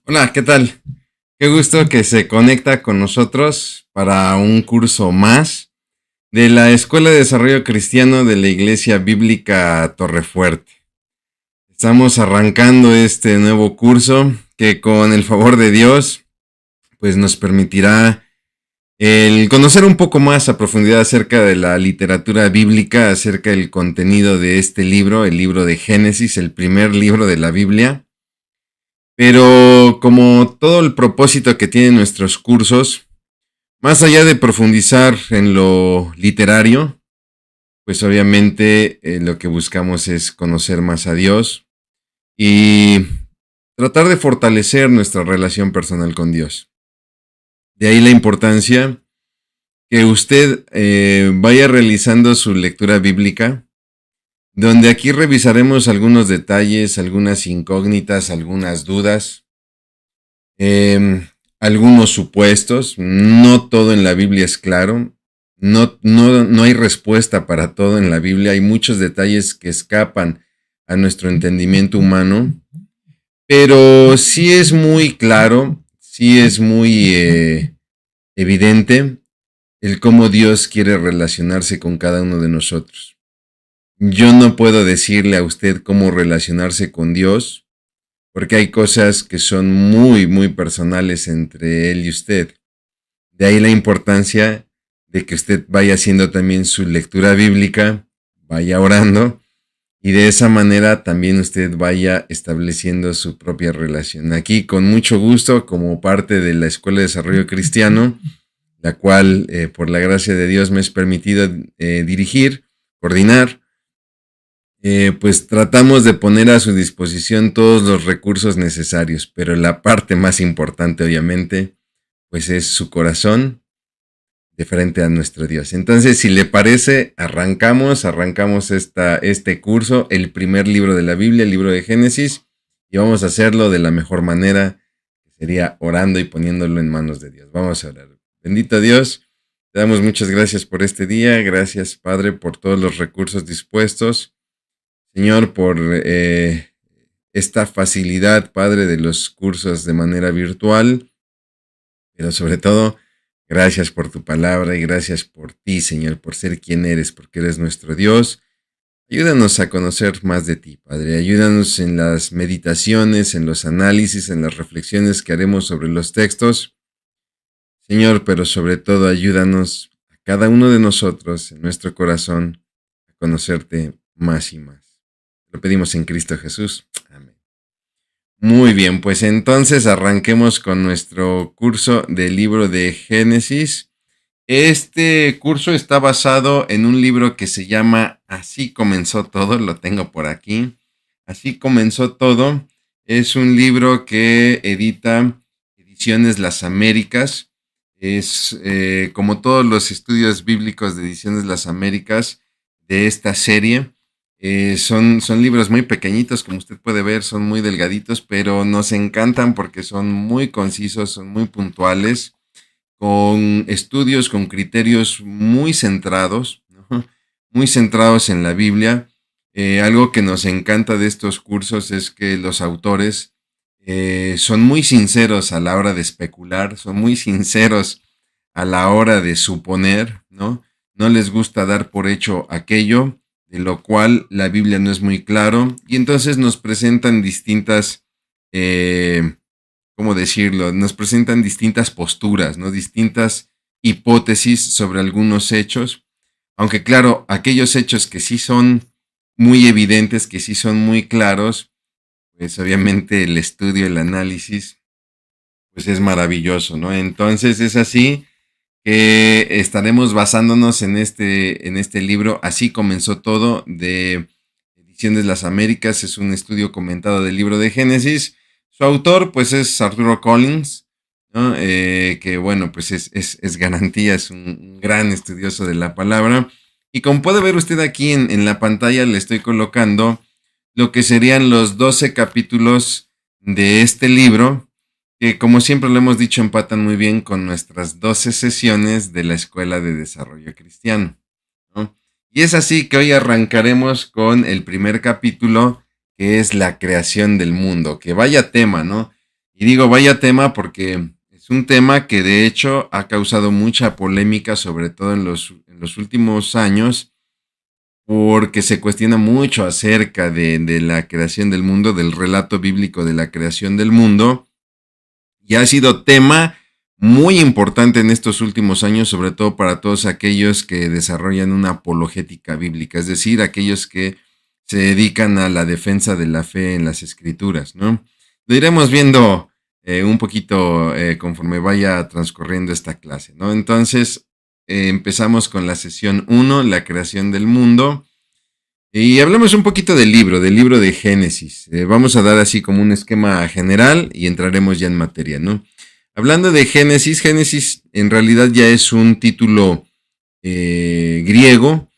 Hola, ¿qué tal? Qué gusto que se conecta con nosotros para un curso más de la Escuela de Desarrollo Cristiano de la Iglesia Bíblica Torrefuerte. Estamos arrancando este nuevo curso que con el favor de Dios pues nos permitirá el conocer un poco más a profundidad acerca de la literatura bíblica, acerca del contenido de este libro, el libro de Génesis, el primer libro de la Biblia. Pero como todo el propósito que tienen nuestros cursos, más allá de profundizar en lo literario, pues obviamente lo que buscamos es conocer más a Dios y tratar de fortalecer nuestra relación personal con Dios. De ahí la importancia que usted vaya realizando su lectura bíblica, donde aquí revisaremos algunos detalles, algunas incógnitas, algunas dudas, algunos supuestos. No todo en la Biblia es claro. No hay respuesta para todo en la Biblia. Hay muchos detalles que escapan a nuestro entendimiento humano. Pero sí es muy claro, sí es muy evidente el cómo Dios quiere relacionarse con cada uno de nosotros. Yo no puedo decirle a usted cómo relacionarse con Dios, porque hay cosas que son muy personales entre Él y usted. De ahí la importancia de que usted vaya haciendo también su lectura bíblica, vaya orando, y de esa manera también usted vaya estableciendo su propia relación. Aquí, con mucho gusto, como parte de la Escuela de Desarrollo Cristiano, la cual, por la gracia de Dios, me es permitido dirigir, coordinar, pues tratamos de poner a su disposición todos los recursos necesarios, pero la parte más importante, obviamente, pues es su corazón de frente a nuestro Dios. Entonces, si le parece, arrancamos este curso, el primer libro de la Biblia, el libro de Génesis, y vamos a hacerlo de la mejor manera, que sería orando y poniéndolo en manos de Dios. Vamos a orar. Bendito Dios, te damos muchas gracias por este día, gracias Padre por todos los recursos dispuestos, Señor, por esta facilidad, Padre, de los cursos de manera virtual, pero sobre todo, gracias por tu palabra y gracias por ti, Señor, por ser quien eres, porque eres nuestro Dios. Ayúdanos a conocer más de ti, Padre. Ayúdanos en las meditaciones, en los análisis, en las reflexiones que haremos sobre los textos. Señor, pero sobre todo ayúdanos a cada uno de nosotros en nuestro corazón a conocerte más y más. Lo pedimos en Cristo Jesús. Amén. Muy bien, pues entonces arranquemos con nuestro curso del libro de Génesis. Este curso está basado en un libro que se llama Así comenzó todo, lo tengo por aquí. Así comenzó todo. Es un libro que edita Ediciones Las Américas. Es como todos los estudios bíblicos de Ediciones Las Américas de esta serie. Son libros muy pequeñitos, como usted puede ver, son muy delgaditos, pero nos encantan porque son muy concisos, son muy puntuales, con estudios, con criterios muy centrados, ¿no? Muy centrados en la Biblia. Algo que nos encanta de estos cursos es que los autores son muy sinceros a la hora de especular, son muy sinceros a la hora de suponer, ¿no? No les gusta dar por hecho aquello, de lo cual la Biblia no es muy claro, y entonces nos presentan distintas, eh, ¿cómo decirlo? Nos presentan distintas posturas, ¿no? Distintas hipótesis sobre algunos hechos, aunque claro, aquellos hechos que sí son muy evidentes, que sí son muy claros, pues obviamente el estudio, el análisis, pues es maravilloso, ¿no? Entonces es así que estaremos basándonos en este libro. Así comenzó todo, de Ediciones Las Américas. Es un estudio comentado del libro de Génesis. Su autor, pues, es Arturo Collins, ¿no? Que bueno, pues es garantía, es un gran estudioso de la palabra. Y como puede ver usted aquí en la pantalla, le estoy colocando lo que serían los 12 capítulos de este libro, que como siempre lo hemos dicho, empatan muy bien con nuestras 12 sesiones de la Escuela de Desarrollo Cristiano, ¿no? Y es así que hoy arrancaremos con el primer capítulo, que es la creación del mundo, que vaya tema, ¿no? Y digo vaya tema porque es un tema que de hecho ha causado mucha polémica, sobre todo en los últimos años, porque se cuestiona mucho acerca de la creación del mundo, del relato bíblico de la creación del mundo, y ha sido tema muy importante en estos últimos años, sobre todo para todos aquellos que desarrollan una apologética bíblica, es decir, aquellos que se dedican a la defensa de la fe en las escrituras, ¿no? Lo iremos viendo un poquito conforme vaya transcurriendo esta clase, ¿no? Entonces, empezamos con la sesión 1, la creación del mundo. Y hablamos un poquito del libro de Génesis. Vamos a dar así como un esquema general y entraremos ya en materia, ¿no? Hablando de Génesis, Génesis en realidad ya es un título griego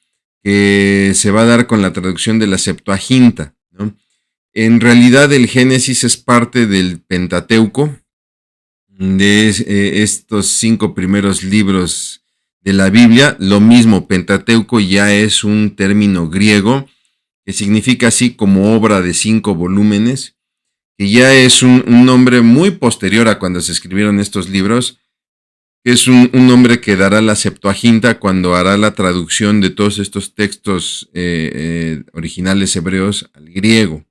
que se va a dar con la traducción de la Septuaginta, ¿no? En realidad el Génesis es parte del Pentateuco, de estos 5 primeros libros de la Biblia. Lo mismo, Pentateuco ya es un término griego que significa así como obra de 5 volúmenes, que ya es un nombre muy posterior a cuando se escribieron estos libros, que es un nombre que dará la Septuaginta cuando hará la traducción de todos estos textos originales hebreos al griego,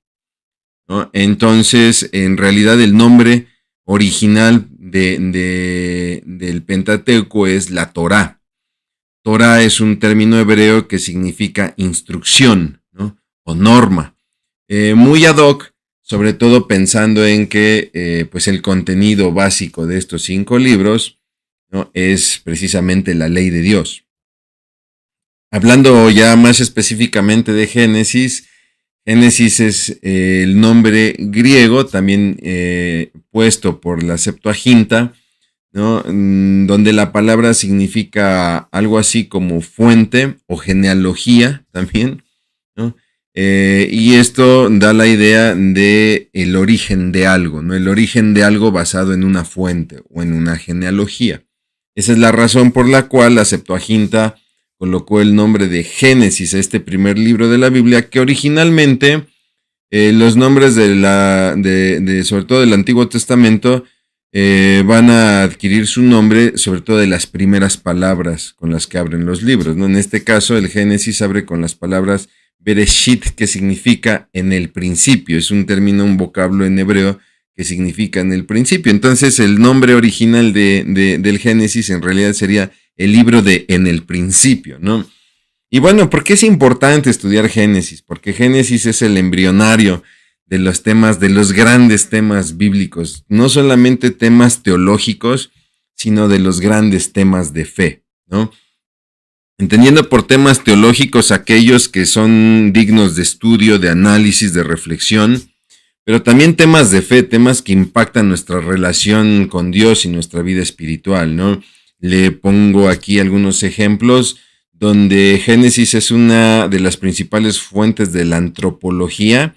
¿no? Entonces, en realidad el nombre original del Pentateuco es la Torá. Torá es un término hebreo que significa instrucción, ¿no? O norma. Muy ad hoc, sobre todo pensando en que pues el contenido básico de estos 5 libros, ¿no?, es precisamente la ley de Dios. Hablando ya más específicamente de Génesis, Génesis es el nombre griego, también puesto por la Septuaginta, ¿no?, donde la palabra significa algo así como fuente o genealogía también, ¿no? Y esto da la idea de el origen de algo, ¿no? El origen de algo basado en una fuente o en una genealogía. Esa es la razón por la cual la Septuaginta colocó el nombre de Génesis a este primer libro de la Biblia, que originalmente los nombres sobre todo del Antiguo Testamento van a adquirir su nombre sobre todo de las primeras palabras con las que abren los libros, ¿no? En este caso, el Génesis abre con las palabras Bereshit, que significa en el principio. Es un término, un vocablo en hebreo que significa en el principio. Entonces, el nombre original del Génesis en realidad sería el libro de en el principio, ¿no? Y bueno, ¿por qué es importante estudiar Génesis? Porque Génesis es el embrionario de los temas, de los grandes temas bíblicos, no solamente temas teológicos, sino de los grandes temas de fe, ¿no? Entendiendo por temas teológicos aquellos que son dignos de estudio, de análisis, de reflexión, pero también temas de fe, temas que impactan nuestra relación con Dios y nuestra vida espiritual, ¿no? Le pongo aquí algunos ejemplos donde Génesis es una de las principales fuentes de la antropología,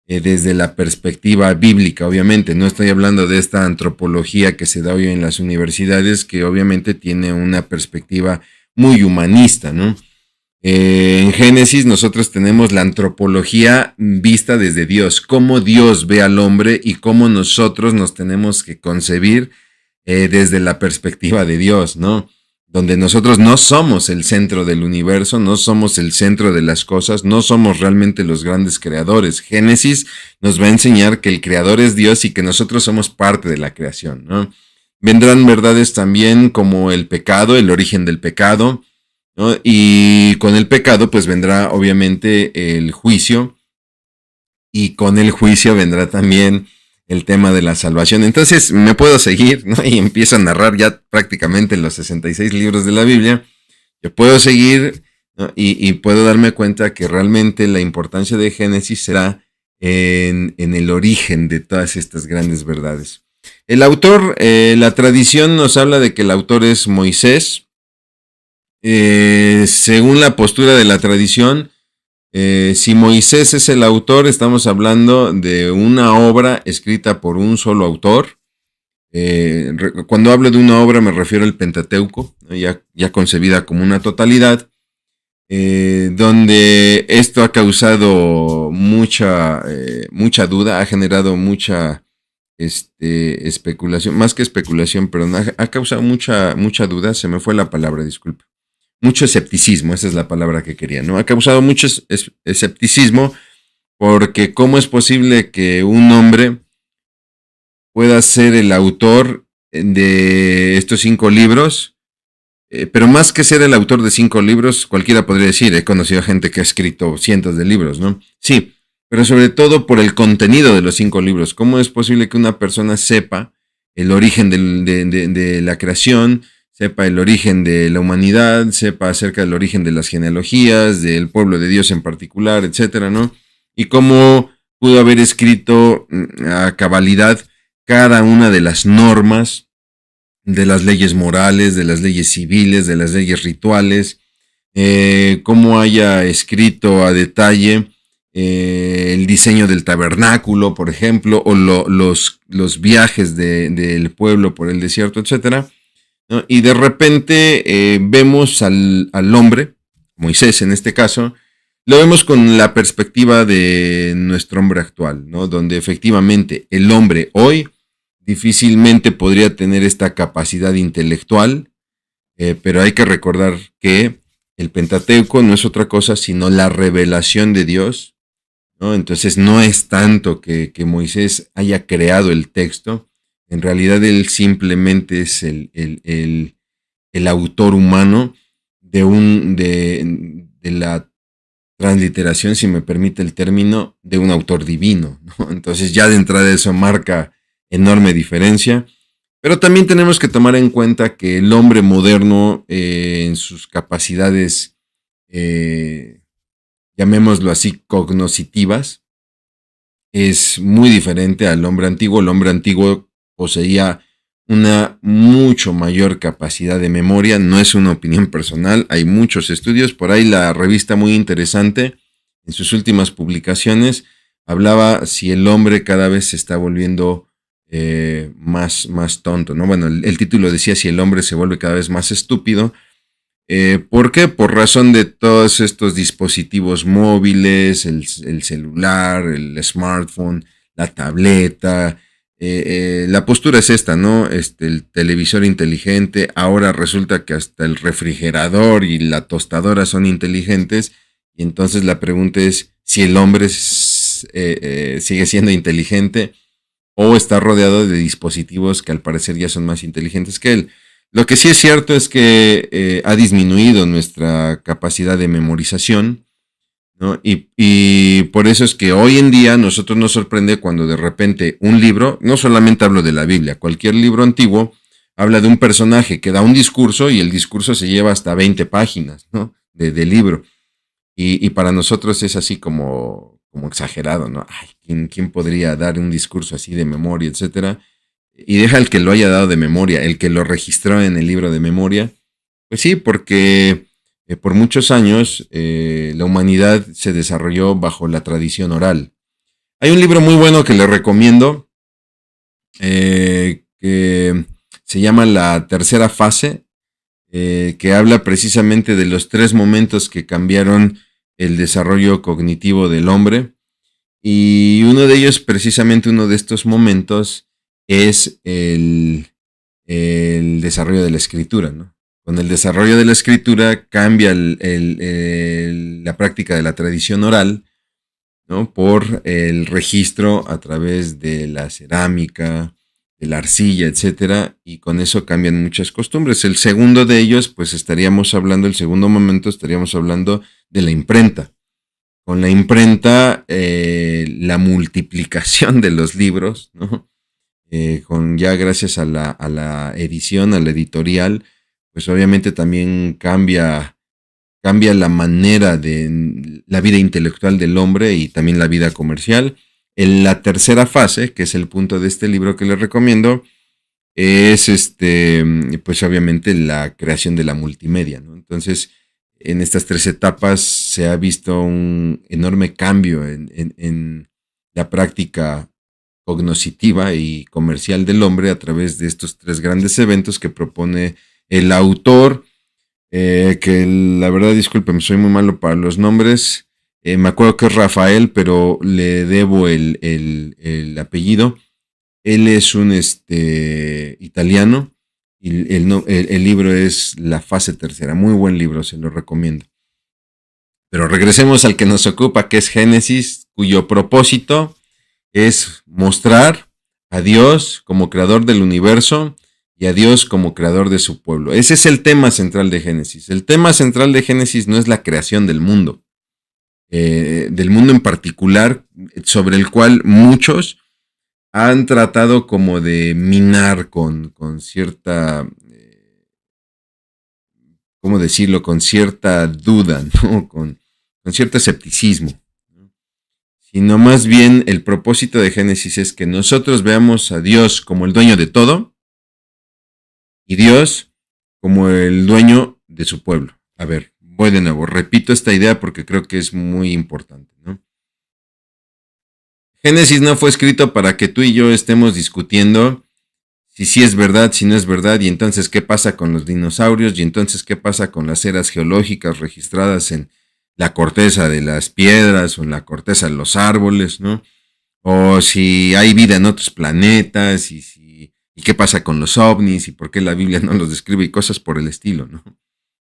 desde la perspectiva bíblica, obviamente. No estoy hablando de esta antropología que se da hoy en las universidades, que obviamente tiene una perspectiva muy humanista, ¿no? En Génesis nosotros tenemos la antropología vista desde Dios, cómo Dios ve al hombre y cómo nosotros nos tenemos que concebir desde la perspectiva de Dios, ¿no? Donde nosotros no somos el centro del universo, no somos el centro de las cosas, no somos realmente los grandes creadores. Génesis nos va a enseñar que el creador es Dios y que nosotros somos parte de la creación, ¿no? Vendrán verdades también como el pecado, el origen del pecado, ¿no? Y con el pecado pues vendrá obviamente el juicio, y con el juicio vendrá también el tema de la salvación. Entonces me puedo seguir, ¿no? Y empiezo a narrar ya prácticamente los 66 libros de la Biblia. Yo puedo seguir, ¿no? Y puedo darme cuenta que realmente la importancia de Génesis será en el origen de todas estas grandes verdades. El autor, la tradición nos habla de que el autor es Moisés. Según la postura de la tradición, si Moisés es el autor, estamos hablando de una obra escrita por un solo autor. Cuando hablo de una obra me refiero al Pentateuco, ¿no? ya concebida como una totalidad, donde esto ha causado mucha duda, ha generado mucha especulación, más que especulación, pero ha causado mucha duda, se me fue la palabra, disculpa. Mucho escepticismo, esa es la palabra que quería, ¿no? Ha causado mucho escepticismo porque ¿cómo es posible que un hombre pueda ser el autor de estos 5 libros? Pero más que ser el autor de 5 libros, cualquiera podría decir, he conocido a gente que ha escrito cientos de libros, ¿no? Sí, pero sobre todo por el contenido de los 5 libros. ¿Cómo es posible que una persona sepa el origen de la creación, sepa el origen de la humanidad, sepa acerca del origen de las genealogías, del pueblo de Dios en particular, etcétera, ¿no? Y cómo pudo haber escrito a cabalidad cada una de las normas de las leyes morales, de las leyes civiles, de las leyes rituales, cómo haya escrito a detalle el diseño del tabernáculo, por ejemplo, o los viajes del pueblo por el desierto, etcétera, ¿no? Y de repente vemos al hombre, Moisés en este caso, lo vemos con la perspectiva de nuestro hombre actual, ¿no? Donde efectivamente el hombre hoy difícilmente podría tener esta capacidad intelectual, pero hay que recordar que el Pentateuco no es otra cosa sino la revelación de Dios, ¿no? Entonces no es tanto que Moisés haya creado el texto, en realidad él simplemente es el autor humano de la transliteración, si me permite el término, de un autor divino, ¿no? Entonces ya de entrada eso marca enorme diferencia. Pero también tenemos que tomar en cuenta que el hombre moderno, en sus capacidades, llamémoslo así, cognoscitivas, es muy diferente al hombre antiguo. El hombre antiguo poseía una mucho mayor capacidad de memoria. No es una opinión personal, hay muchos estudios. Por ahí la revista Muy Interesante, en sus últimas publicaciones, hablaba si el hombre cada vez se está volviendo más tonto, ¿no? Bueno, el título decía si el hombre se vuelve cada vez más estúpido. ¿Por qué? Por razón de todos estos dispositivos móviles, el celular, el smartphone, la tableta. La postura es esta, ¿no? El televisor inteligente, ahora resulta que hasta el refrigerador y la tostadora son inteligentes, y entonces la pregunta es si el hombre sigue siendo inteligente o está rodeado de dispositivos que al parecer ya son más inteligentes que él. Lo que sí es cierto es que ha disminuido nuestra capacidad de memorización, ¿no? Y por eso es que hoy en día nosotros nos sorprende cuando de repente un libro, no solamente hablo de la Biblia, cualquier libro antiguo habla de un personaje que da un discurso y el discurso se lleva hasta 20 páginas, ¿no? de libro. Y para nosotros es así como exagerado, ¿no? Ay, ¿quién podría dar un discurso así de memoria, etcétera? Y deja el que lo haya dado de memoria, el que lo registró en el libro de memoria. Pues sí, porque por muchos años la humanidad se desarrolló bajo la tradición oral. Hay un libro muy bueno que le recomiendo, que se llama La Tercera Fase, que habla precisamente de los 3 momentos que cambiaron el desarrollo cognitivo del hombre. Y uno de ellos, precisamente uno de estos momentos, es el desarrollo de la escritura, ¿no? Con el desarrollo de la escritura cambia la práctica de la tradición oral, ¿no? Por el registro a través de la cerámica, de la arcilla, etcétera, y con eso cambian muchas costumbres. El segundo de ellos, pues el segundo momento estaríamos hablando de la imprenta. Con la imprenta, la multiplicación de los libros, ¿no? Con ya gracias a la edición, a la editorial, pues obviamente también cambia la manera de la vida intelectual del hombre y también la vida comercial. En la tercera fase, que es el punto de este libro que les recomiendo, es pues obviamente la creación de la multimedia, ¿no? Entonces, en estas 3 etapas se ha visto un enorme cambio en la práctica cognoscitiva y comercial del hombre a través de estos 3 grandes eventos que propone el autor, que la verdad, discúlpeme, soy muy malo para los nombres. Me acuerdo que es Rafael, pero le debo el apellido. Él es un italiano y el libro es La fase tercera. Muy buen libro, se lo recomiendo. Pero regresemos al que nos ocupa, que es Génesis, cuyo propósito es mostrar a Dios como creador del universo y a Dios como creador de su pueblo. Ese es el tema central de Génesis. El tema central de Génesis no es la creación del mundo en particular, sobre el cual muchos han tratado como de minar con cierta, ¿cómo decirlo? Con cierta duda, ¿no? Con cierto escepticismo. Sino más bien el propósito de Génesis es que nosotros veamos a Dios como el dueño de todo y Dios como el dueño de su pueblo. A ver, voy de nuevo, repito esta idea porque creo que es muy importante, ¿no? Génesis no fue escrito para que tú y yo estemos discutiendo si sí es verdad, si no es verdad, y entonces qué pasa con los dinosaurios, y entonces qué pasa con las eras geológicas registradas en la corteza de las piedras o en la corteza de los árboles, ¿no? O si hay vida en otros planetas, y qué pasa con los ovnis, y por qué la Biblia no los describe, y cosas por el estilo, ¿no?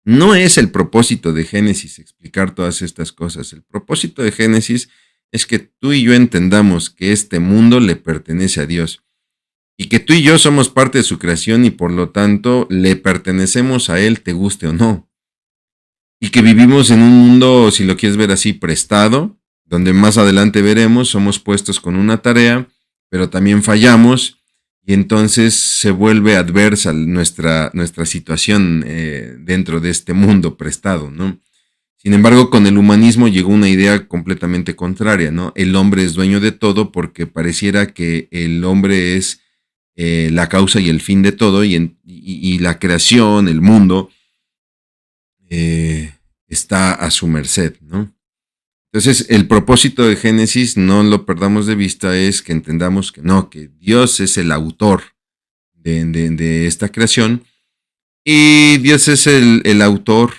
No es el propósito de Génesis explicar todas estas cosas. El propósito de Génesis es que tú y yo entendamos que este mundo le pertenece a Dios y que tú y yo somos parte de su creación y por lo tanto le pertenecemos a Él, te guste o no. Y que vivimos en un mundo, si lo quieres ver así, prestado, donde más adelante veremos, somos puestos con una tarea, pero también fallamos y entonces se vuelve adversa nuestra situación dentro de este mundo prestado, ¿no? Sin embargo, con el humanismo llegó una idea completamente contraria, ¿no? El hombre es dueño de todo porque pareciera que el hombre es la causa y el fin de todo y la creación, el mundo, está a su merced, ¿no? Entonces, el propósito de Génesis, no lo perdamos de vista, es que entendamos que no, que Dios es el autor de esta creación y Dios es el autor,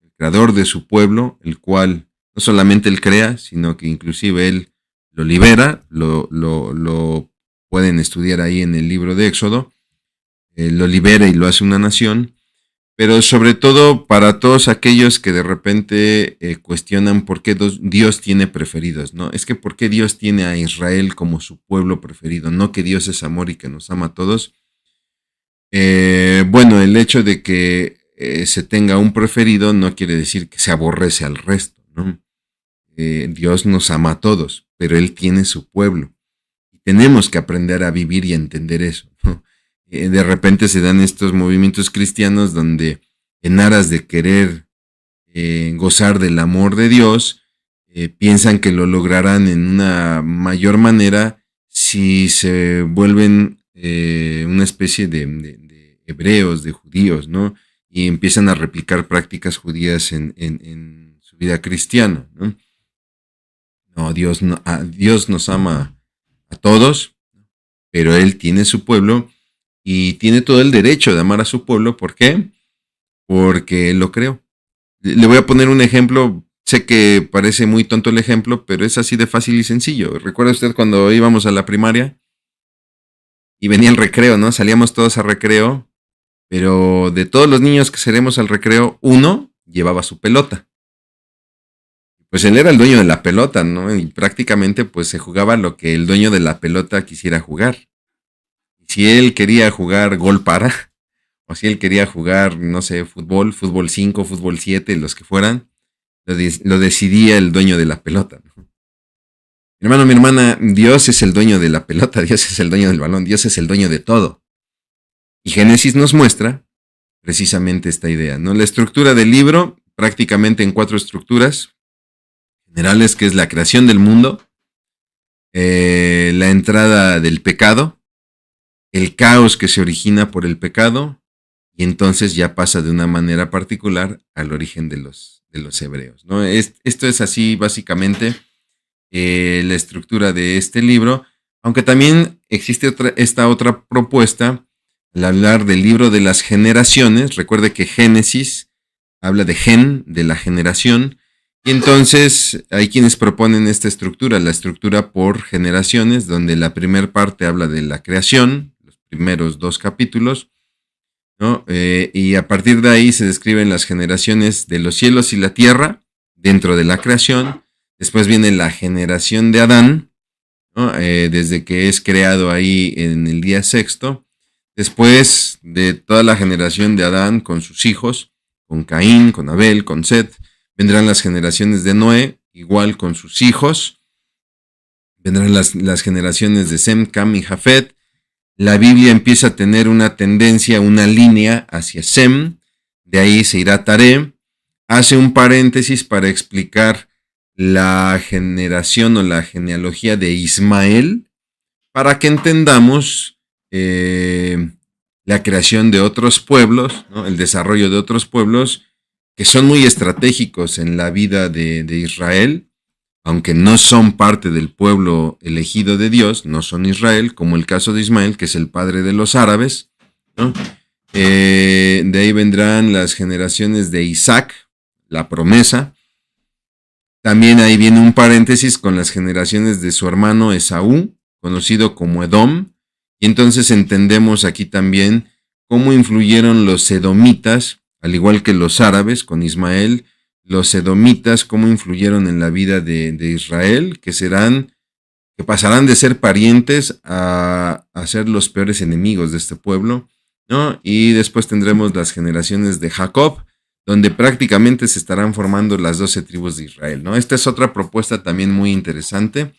el creador de su pueblo, el cual no solamente Él crea, sino que inclusive Él lo libera, lo pueden estudiar ahí en el libro de Éxodo, lo libera y lo hace una nación, pero sobre todo para todos aquellos que de repente cuestionan por qué Dios tiene preferidos, ¿no? Es que por qué Dios tiene a Israel como su pueblo preferido, no que Dios es amor y que nos ama a todos. Bueno, el hecho de que se tenga un preferido no quiere decir que se aborrece al resto, ¿no? Dios nos ama a todos, pero Él tiene su pueblo. Y tenemos que aprender a vivir y a entender eso, ¿no? De repente se dan estos movimientos cristianos donde en aras de querer gozar del amor de Dios, piensan que lo lograrán en una mayor manera si se vuelven una especie de hebreos, de judíos, ¿no? Y empiezan a replicar prácticas judías en su vida cristiana, ¿no? No, Dios nos ama a todos, pero Él tiene su pueblo y tiene todo el derecho de amar a su pueblo. ¿Por qué? Porque Él lo creó. Le voy a poner un ejemplo. Sé que parece muy tonto el ejemplo, pero es así de fácil y sencillo. ¿Recuerda usted cuando íbamos a la primaria y venía el recreo, ¿no? Salíamos todos a recreo, pero de todos los niños que salíamos al recreo, uno llevaba su pelota. Pues él era el dueño de la pelota, ¿no? Y prácticamente pues se jugaba lo que el dueño de la pelota quisiera jugar. Si él quería jugar gol para, o si él quería jugar, no sé, fútbol 5, fútbol 7, los que fueran, lo decidía el dueño de la pelota, ¿no? Mi hermano, mi hermana, Dios es el dueño de la pelota, Dios es el dueño del balón, Dios es el dueño de todo. Y Génesis nos muestra precisamente esta idea, ¿no? La estructura del libro, prácticamente en 4 estructuras generales, que es la creación del mundo, la entrada del pecado, el caos que se origina por el pecado, y entonces ya pasa de una manera particular al origen de los hebreos, ¿no? Esto es así básicamente la estructura de este libro, aunque también existe esta otra propuesta al hablar del libro de las generaciones. Recuerde que Génesis habla de gen, de la generación, Y entonces hay quienes proponen esta estructura, la estructura por generaciones, donde la primera parte habla de la creación, los primeros 2 capítulos, ¿no? Y a partir de ahí se describen las generaciones de los cielos y la tierra dentro de la creación. Después viene la generación de Adán, ¿no? Desde que es creado ahí en el día sexto. Después de toda la generación de Adán con sus hijos, con Caín, con Abel, con Set, vendrán las generaciones de Noé, igual con sus hijos. Vendrán las generaciones de Sem, Cam y Jafet. La Biblia empieza a tener una tendencia, una línea hacia Sem. De ahí se irá Taré. Hace un paréntesis para explicar la generación o la genealogía de Ismael, para que entendamos la creación de otros pueblos, ¿no? El desarrollo de otros pueblos que son muy estratégicos en la vida de Israel, aunque no son parte del pueblo elegido de Dios, no son Israel, como el caso de Ismael, que es el padre de los árabes, ¿no? De ahí vendrán las generaciones de Isaac, la promesa. También ahí viene un paréntesis con las generaciones de su hermano Esaú, conocido como Edom. Y entonces entendemos aquí también cómo influyeron los edomitas, al igual que los árabes con Ismael, los edomitas, cómo influyeron en la vida de Israel, que pasarán de ser parientes a ser los peores enemigos de este pueblo, ¿no? Y después tendremos las generaciones de Jacob, donde prácticamente se estarán formando las 12 tribus de Israel, ¿no? Esta es otra propuesta también muy interesante.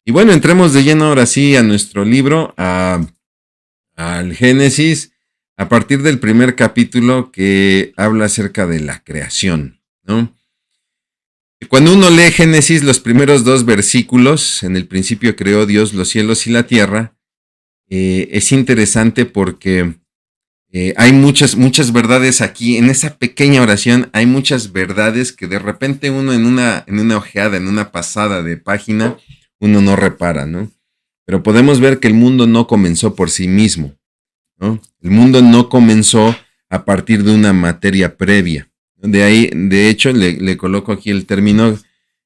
Y bueno, entremos de lleno ahora sí a nuestro libro, al Génesis, a partir del primer capítulo que habla acerca de la creación, ¿no? Cuando uno lee Génesis, los primeros 2 versículos, en el principio creó Dios los cielos y la tierra, es interesante porque hay muchas verdades aquí. En esa pequeña oración hay muchas verdades que de repente uno en una ojeada, en una pasada de página, uno no repara, ¿no? Pero podemos ver que el mundo no comenzó por sí mismo, ¿no? El mundo no comenzó a partir de una materia previa. De ahí, de hecho, le coloco aquí el término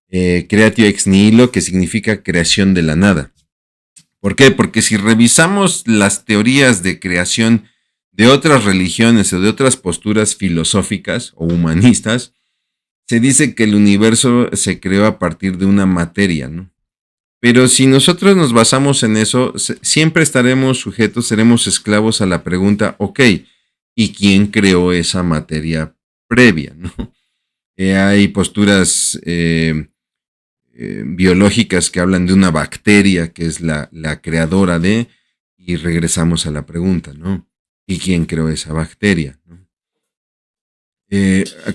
creatio ex nihilo, que significa creación de la nada. ¿Por qué? Porque si revisamos las teorías de creación de otras religiones o de otras posturas filosóficas o humanistas, se dice que el universo se creó a partir de una materia, ¿no? Pero si nosotros nos basamos en eso, siempre estaremos sujetos, seremos esclavos a la pregunta, ok, ¿y quién creó esa materia previa, ¿no? Hay posturas biológicas que hablan de una bacteria que es la creadora de, y regresamos a la pregunta, ¿no? ¿Y quién creó esa bacteria, ¿no?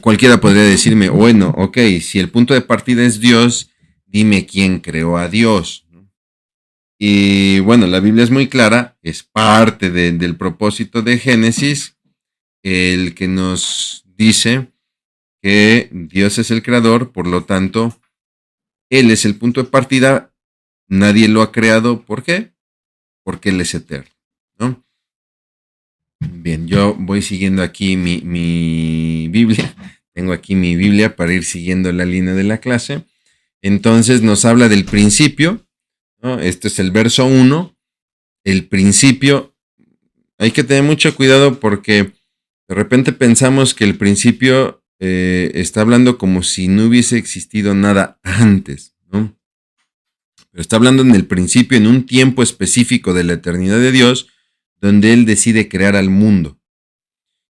Cualquiera podría decirme, bueno, ok, si el punto de partida es Dios, dime quién creó a Dios, ¿no? Y bueno, la Biblia es muy clara, es parte del propósito de Génesis, el que nos dice que Dios es el creador, por lo tanto, Él es el punto de partida, nadie lo ha creado, ¿por qué? Porque Él es eterno, ¿no? Bien, yo voy siguiendo aquí mi Biblia, tengo aquí mi Biblia para ir siguiendo la línea de la clase. Entonces nos habla del principio, ¿no? Este es el verso 1, el principio. Hay que tener mucho cuidado porque de repente pensamos que el principio está hablando como si no hubiese existido nada antes, ¿no? Pero está hablando en el principio, en un tiempo específico de la eternidad de Dios, donde Él decide crear al mundo.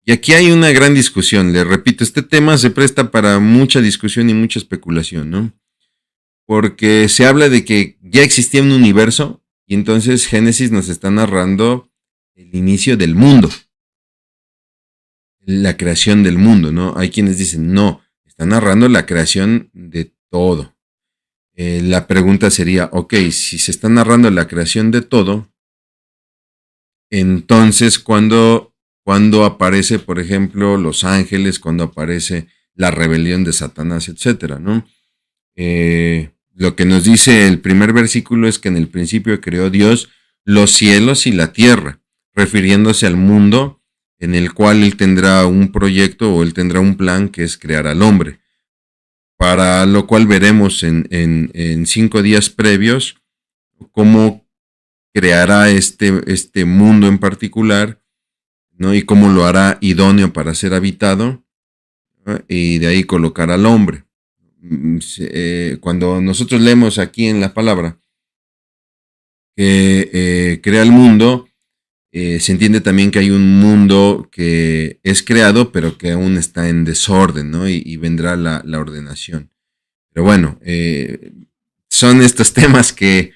Y aquí hay una gran discusión. Le repito, este tema se presta para mucha discusión y mucha especulación, ¿no? Porque se habla de que ya existía un universo y entonces Génesis nos está narrando el inicio del mundo, la creación del mundo, ¿no? Hay quienes dicen, no, está narrando la creación de todo. La pregunta sería, ok, si se está narrando la creación de todo, entonces, ¿cuándo aparece, por ejemplo, los ángeles, cuando aparece la rebelión de Satanás, etcétera, ¿no? Lo que nos dice el primer versículo es que en el principio creó Dios los cielos y la tierra, refiriéndose al mundo en el cual Él tendrá un proyecto o Él tendrá un plan que es crear al hombre. para lo cual veremos en 5 días previos cómo creará este mundo en particular, ¿no? Y cómo lo hará idóneo para ser habitado, ¿no? Y de ahí colocar al hombre. Cuando nosotros leemos aquí en la palabra que crea el mundo, se entiende también que hay un mundo que es creado, pero que aún está en desorden, ¿no? Y vendrá la ordenación. Pero bueno, son estos temas que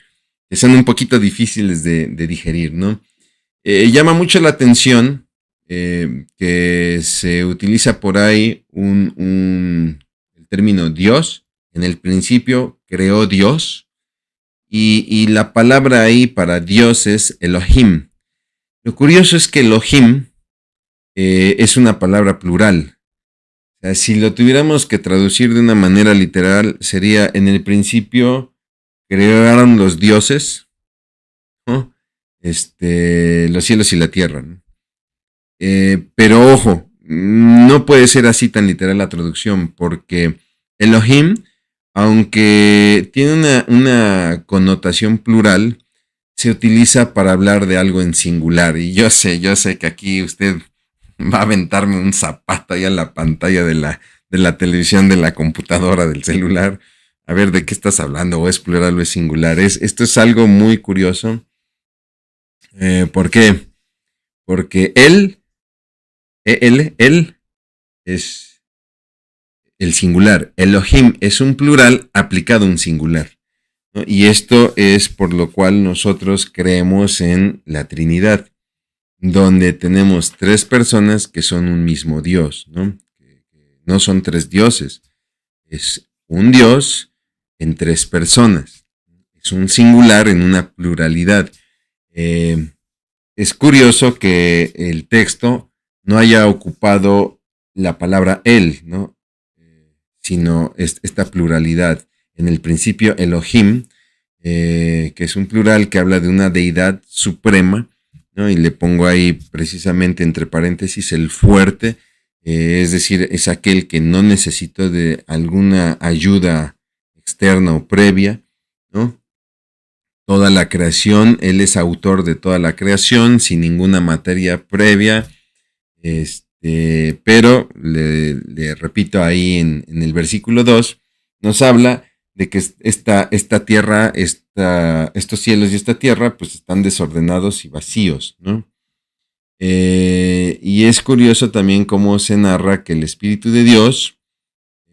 son un poquito difíciles de digerir, ¿no? Llama mucho la atención que se utiliza por ahí el término Dios. En el principio creó Dios y la palabra ahí para Dios es Elohim. Lo curioso es que Elohim es una palabra plural. O sea, si lo tuviéramos que traducir de una manera literal, sería en el principio crearon los dioses, ¿no? Los cielos y la tierra, ¿no? Pero ojo, no puede ser así tan literal la traducción, porque Elohim, aunque tiene una connotación plural, se utiliza para hablar de algo en singular. Y yo sé que aquí usted va a aventarme un zapato ahí a la pantalla de la televisión, de la computadora, del celular. A ver, ¿de qué estás hablando? ¿O es plural o es singular? Esto es algo muy curioso. ¿Por qué? Porque él es el singular. Elohim es un plural aplicado a un singular, ¿no? Y esto es por lo cual nosotros creemos en la Trinidad, donde tenemos 3 personas que son un mismo Dios, ¿no? No son 3 dioses, es un Dios en 3 personas, es un singular en una pluralidad. Es curioso que el texto no haya ocupado la palabra él, ¿no? Sino esta pluralidad. En el principio Elohim, que es un plural que habla de una deidad suprema, ¿no? Y le pongo ahí precisamente entre paréntesis el fuerte, es decir, es aquel que no necesitó de alguna ayuda externa o previa, ¿no? Toda la creación, él es autor de toda la creación sin ninguna materia previa, pero le repito ahí en el versículo 2, nos habla de que esta tierra, estos cielos y esta tierra, pues están desordenados y vacíos, ¿no? Y es curioso también cómo se narra que el Espíritu de Dios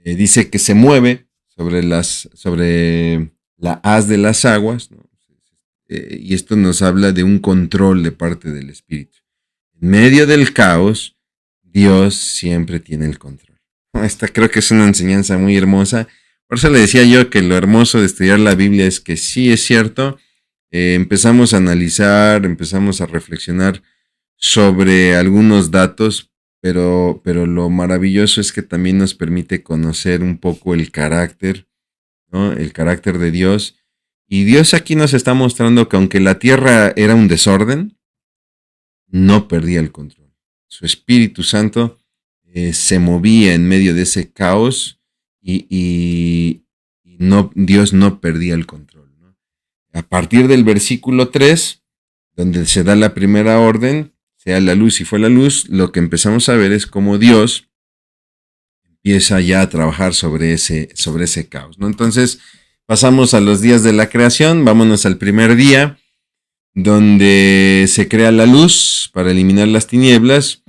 dice que se mueve sobre la haz de las aguas, ¿no? Y esto nos habla de un control de parte del Espíritu. En medio del caos, Dios siempre tiene el control. Esta creo que es una enseñanza muy hermosa. Por eso le decía yo que lo hermoso de estudiar la Biblia es que sí es cierto, empezamos a analizar, empezamos a reflexionar sobre algunos datos, pero lo maravilloso es que también nos permite conocer un poco el carácter, ¿no? El carácter de Dios. Y Dios aquí nos está mostrando que aunque la tierra era un desorden, no perdía el control. Su Espíritu Santo se movía en medio de ese caos y no, Dios no perdía el control, ¿no? A partir del versículo 3, donde se da la primera orden, sea la luz y fue la luz, lo que empezamos a ver es cómo Dios empieza ya a trabajar sobre ese caos, ¿no? Entonces, pasamos a los días de la creación, vámonos al primer día, donde se crea la luz para eliminar las tinieblas,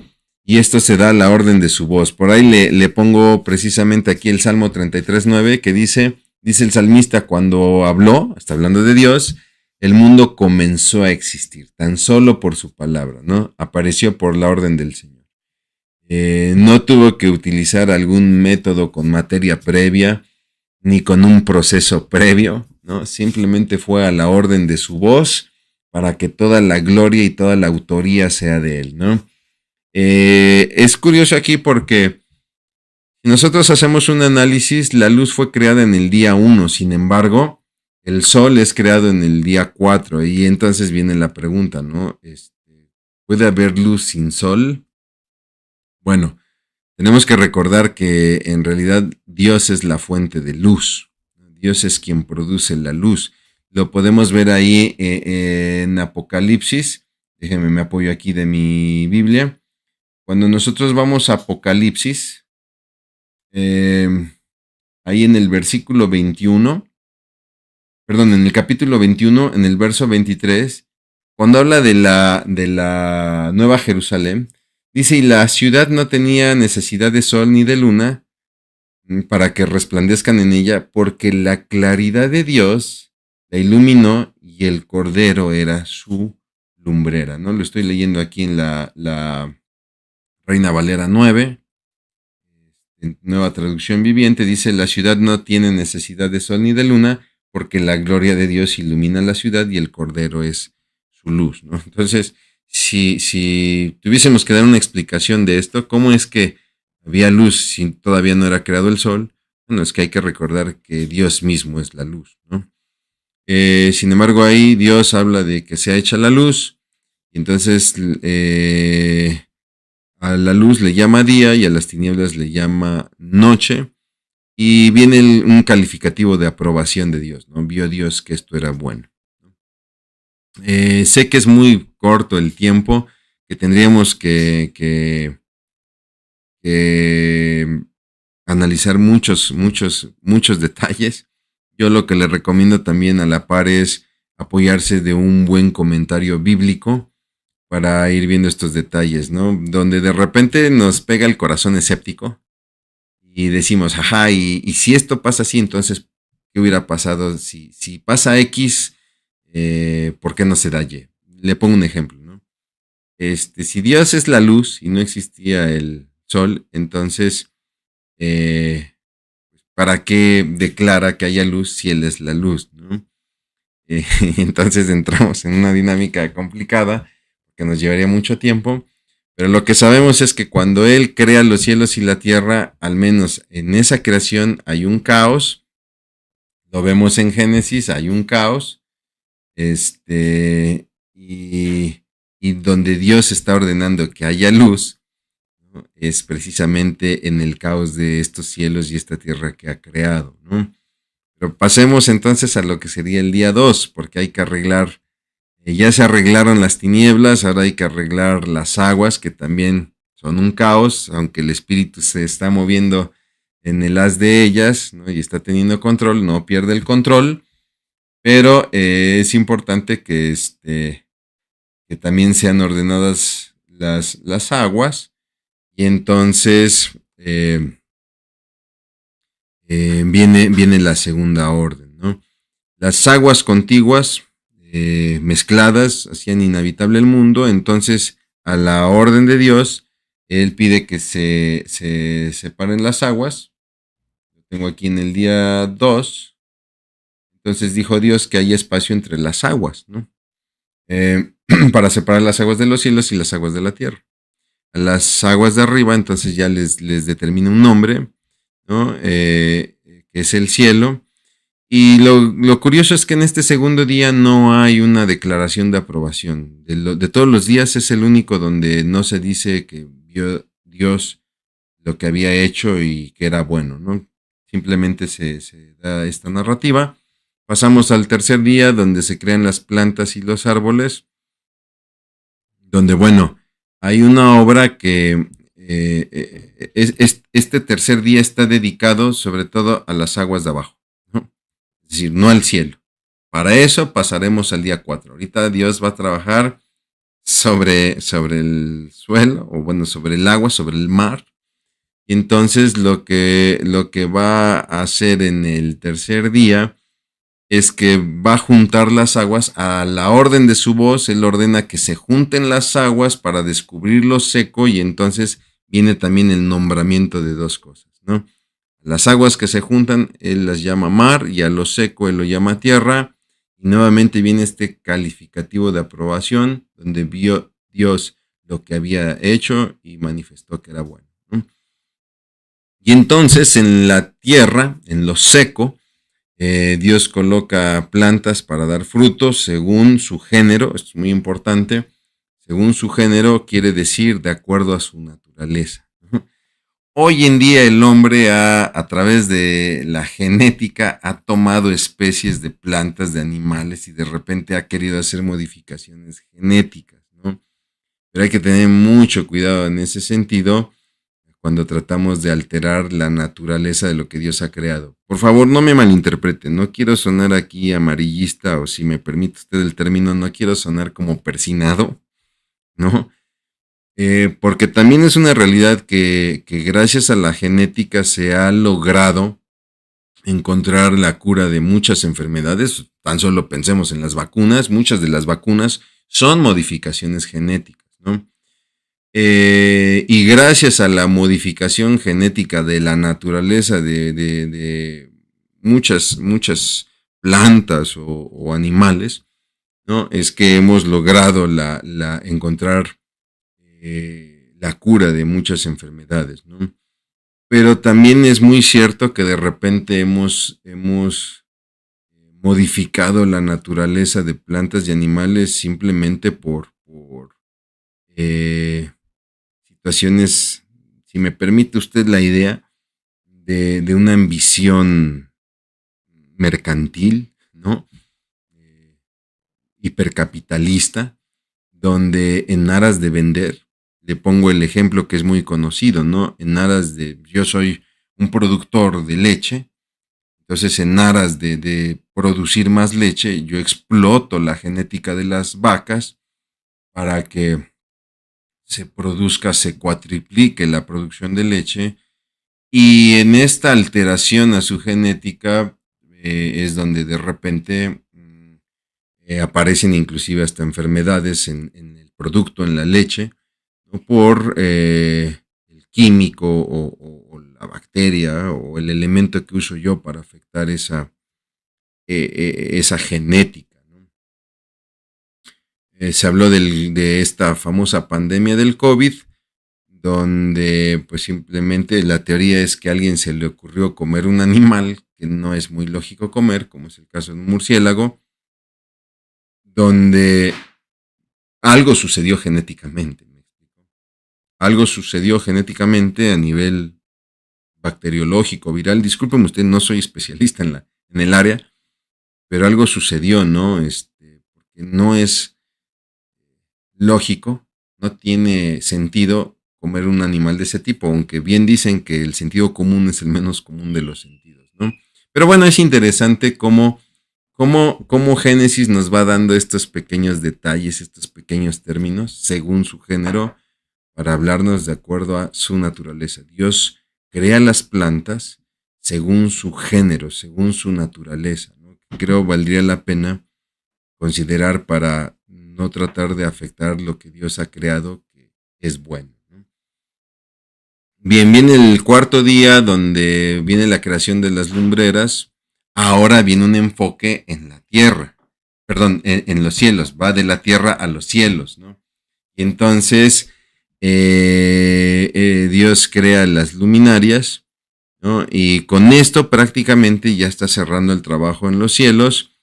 y esto se da a la orden de su voz. Por ahí le pongo precisamente aquí el Salmo 33:9, que dice el salmista, cuando habló, está hablando de Dios, el mundo comenzó a existir, tan solo por su palabra, ¿no? Apareció por la orden del Señor. No tuvo que utilizar algún método con materia previa, ni con un proceso previo, ¿no? Simplemente fue a la orden de su voz para que toda la gloria y toda la autoría sea de él, ¿no? Es curioso aquí porque si nosotros hacemos un análisis, la luz fue creada en el día 1, sin embargo, el sol es creado en el día 4, y entonces viene la pregunta, ¿no? ¿Puede haber luz sin sol? Bueno, Tenemos que recordar que en realidad Dios es la fuente de luz. Dios es quien produce la luz. Lo podemos ver ahí en Apocalipsis. Déjenme, me apoyo aquí de mi Biblia. Cuando nosotros vamos a Apocalipsis, ahí en el versículo 21, perdón, en el capítulo 21, en el verso 23, cuando habla de la Nueva Jerusalén, dice, y la ciudad no tenía necesidad de sol ni de luna para que resplandezcan en ella, porque la claridad de Dios la iluminó y el Cordero era su lumbrera, ¿no? Lo estoy leyendo aquí en la Reina Valera 9, en Nueva Traducción Viviente, dice, la ciudad no tiene necesidad de sol ni de luna, porque la gloria de Dios ilumina la ciudad y el Cordero es su luz, ¿no? Entonces, si tuviésemos que dar una explicación de esto, ¿cómo es que había luz si todavía no era creado el sol? Bueno, es que hay que recordar que Dios mismo es la luz, ¿no? Sin embargo, ahí Dios habla de que sea hecha la luz, y entonces a la luz le llama día y a las tinieblas le llama noche, y viene un calificativo de aprobación de Dios, ¿no? Vio Dios que esto era bueno. Sé que es muy corto el tiempo, que tendríamos que analizar muchos detalles. Yo lo que le recomiendo también a la par es apoyarse de un buen comentario bíblico para ir viendo estos detalles, ¿no? Donde de repente nos pega el corazón escéptico y decimos, ajá, y si esto pasa así, entonces, ¿qué hubiera pasado? Si pasa X, ¿por qué no se da Y? Le pongo un ejemplo, ¿no? Si Dios es la luz y no existía el sol, entonces, ¿para qué declara que haya luz si Él es la luz, ¿no? Entonces entramos en una dinámica complicada que nos llevaría mucho tiempo, pero lo que sabemos es que cuando Él crea los cielos y la tierra, al menos en esa creación hay un caos. Lo vemos en Génesis, hay un caos, y donde Dios está ordenando que haya luz, ¿no? Es precisamente en el caos de estos cielos y esta tierra que ha creado, ¿no? Pero pasemos entonces a lo que sería el día 2, porque hay que arreglar, ya se arreglaron las tinieblas, ahora hay que arreglar las aguas, que también son un caos, aunque el espíritu se está moviendo en el haz de ellas, ¿no? Y está teniendo control, no pierde el control, pero es importante que también sean ordenadas las aguas, y entonces viene la segunda orden, ¿no? Las aguas contiguas mezcladas hacían inhabitable el mundo, entonces a la orden de Dios, Él pide que se separen las aguas. Lo tengo aquí en el día 2. Entonces dijo Dios que hay espacio entre las aguas, ¿no? Para separar las aguas de los cielos y las aguas de la tierra. A las aguas de arriba, entonces ya les determina un nombre, ¿no? Que es el cielo. Y lo curioso es que en este segundo día no hay una declaración de aprobación. De todos los días es el único donde no se dice que vio Dios lo que había hecho y que era bueno, ¿no? Simplemente se da esta narrativa. Pasamos al tercer día, donde se crean las plantas y los árboles, donde, bueno, hay una obra que este tercer día está dedicado sobre todo a las aguas de abajo, ¿no? Es decir, no al cielo. Para eso pasaremos al día 4. Ahorita Dios va a trabajar sobre el suelo, o bueno, sobre el agua, sobre el mar. Y entonces lo que va a hacer en el tercer día es que va a juntar las aguas a la orden de su voz. Él ordena que se junten las aguas para descubrir lo seco, y entonces viene también el nombramiento de dos cosas, ¿no? Las aguas que se juntan, Él las llama mar, y a lo seco Él lo llama tierra. Y nuevamente viene este calificativo de aprobación, donde vio Dios lo que había hecho y manifestó que era bueno, ¿no? Y entonces en la tierra, en lo seco, Dios coloca plantas para dar frutos según su género. Esto es muy importante. Según su género quiere decir de acuerdo a su naturaleza. Hoy en día el hombre a través de la genética ha tomado especies de plantas, de animales y de repente ha querido hacer modificaciones genéticas, ¿no? Pero hay que tener mucho cuidado en ese sentido cuando tratamos de alterar la naturaleza de lo que Dios ha creado. Por favor, no me malinterpreten, no quiero sonar aquí amarillista o si me permite usted el término, no quiero sonar como persinado, ¿no? Porque también es una realidad que gracias a la genética se ha logrado encontrar la cura de muchas enfermedades. Tan solo pensemos en las vacunas, muchas de las vacunas son modificaciones genéticas, ¿no? Y gracias a la modificación genética de la naturaleza de muchas plantas o animales, ¿no? Es que hemos logrado encontrar la cura de muchas enfermedades, ¿no? Pero también es muy cierto que de repente hemos modificado la naturaleza de plantas y animales simplemente por situaciones, si me permite usted la idea, de una ambición mercantil, ¿no? Hipercapitalista, donde en aras de vender, le pongo el ejemplo que es muy conocido, ¿no? En aras de, yo soy un productor de leche, entonces en aras de producir más leche, yo exploto la genética de las vacas para que se produzca, se cuatriplique la producción de leche y en esta alteración a su genética es donde de repente aparecen inclusive hasta enfermedades en el producto, en la leche, ¿no? Por el químico o la bacteria o el elemento que uso yo para afectar esa genética, ¿no? Se habló de esta famosa pandemia del COVID, donde pues simplemente la teoría es que a alguien se le ocurrió comer un animal que no es muy lógico comer, como es el caso de un murciélago, donde algo sucedió genéticamente. ¿Me explico? Algo sucedió genéticamente a nivel bacteriológico, viral. Discúlpeme usted, no soy especialista en el área, pero algo sucedió, ¿no? Porque no es lógico, no tiene sentido comer un animal de ese tipo, aunque bien dicen que el sentido común es el menos común de los sentidos, ¿no? Pero bueno, es interesante cómo Génesis nos va dando estos pequeños detalles, estos pequeños términos, según su género, para hablarnos de acuerdo a su naturaleza. Dios crea las plantas según su género, según su naturaleza, ¿no? Creo valdría la pena considerar para no tratar de afectar lo que Dios ha creado, que es bueno, ¿no? Bien, viene el cuarto día donde viene la creación de las lumbreras. Ahora viene un enfoque en la tierra, perdón, en los cielos, va de la tierra a los cielos, ¿no? Y entonces Dios crea las luminarias, ¿no? Y con esto prácticamente ya está cerrando el trabajo en los cielos